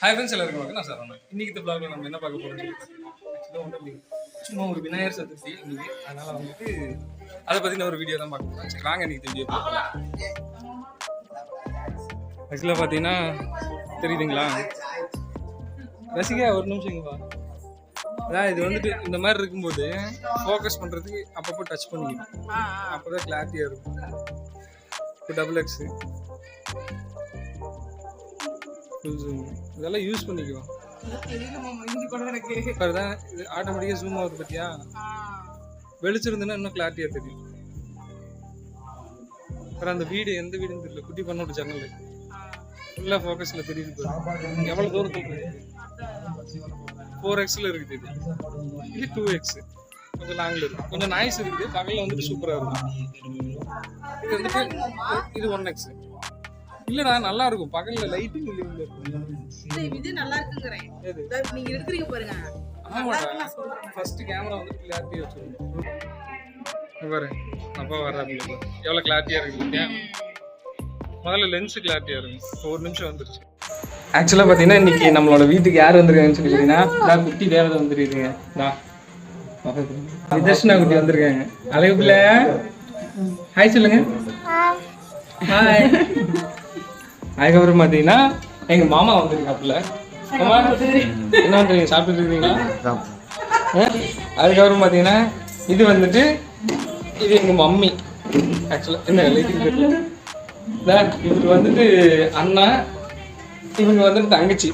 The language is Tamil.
ஹாய் ஃப்ரெண்ட்ஸ் எல்லாருக்கும் வணக்கம். நான் சரவணன். இன்னைக்கு இந்த vlogல நம்ம என்ன பார்க்க போறோம்னு சும்மா ஒரு விநாயகர் சதுர்த்தி இன்னைக்கு, அதனால வந்துட்டு அதை பத்தின ஒரு வீடியோ தான் பார்க்க போறோம். சரி வாங்க இன்னைக்கு வீடியோ பார்க்கலாம். ஆக்சுவலாக பார்த்தீங்கன்னா தெரியுதுங்களா ரசிகா, ஒரு நிமிஷம் இங்கப்பா. அதான் இது வந்துட்டு இந்த மாதிரி இருக்கும்போது ஃபோக்கஸ் பண்ணுறதுக்கு அப்பப்போ டச் பண்ணிக்கணும், அப்போ தான் கிளாரிட்டியாக இருக்கும். இப்போ டபுள் எக்ஸு இதெல்லாம் யூஸ் பண்ணிக்குவோம். அதுதான் இது ஆட்டோமேட்டிக்காக ஜூம் ஆகுது பத்தியா, வெளிச்சிருந்துன்னா இன்னும் கிளாரிட்டியாக தெரியும். அப்புறம் அந்த வீடு எந்த வீடுன்னு தெரியல, குட்டி பண்ணோட ஜன்னல் ஃபுல்லாக ஃபோக்கஸில் தெரியுது. எவ்வளோ தூரத்தில் இருக்குது, 4x இருக்குது. இது 2x, கொஞ்சம் லாங்கில் இருக்குது, கொஞ்சம் நாய்ஸ் இருக்குது. பகலில் வந்துட்டு சூப்பராக இருக்கும். இது வந்துட்டு இது 1x இல்லடா, நல்லா இருக்கும் பகல்ல லைட்டிங் இது நல்லா இருக்குங்கறேன். நீங்க எடுத்துறீங்க பாருங்க. ஆமாடா, ஃபர்ஸ்ட் கேமரா வந்து கிளாரிட்டி வச்சிருக்கோம். பாரு அப்பா வர்றாரு, எவ்வளவு கிளாரிட்டியா இருக்கு. முதல்ல லென்ஸ் கிளாரிட்டியா இருக்கும். ஒரு நிமிஷம் வந்துருச்சு. ஆக்சுவலா பாத்தீங்கன்னா இன்னைக்கு நம்மளோட வீட்டுக்கு யார் வந்திருக்காங்கன்னு சொல்லிட்டீங்கன்னா, நான் குட்டி தேவதை வந்துருக்கீங்க. நிதர்ஷனா குட்டி வந்திருக்காங்க. அழகு பிள்ளை, ஹாய் சொல்லுங்க. ஹாய். அதுக்கப்புறம் பார்த்தீங்கன்னா எங்கள் மாமா வந்துருக்காப்புல. மாமா என்ன பண்ணுறீங்க, சாப்பிட்டு இருக்கீங்களா? அதுக்கப்புறம் பார்த்தீங்கன்னா இது வந்துட்டு இது எங்கள் மம்மி. ஆக்சுவலாக என்ன லைட்டிங் தெரியல. இவர் வந்துட்டு அண்ணா, இவங்க வந்துட்டு தங்கச்சி.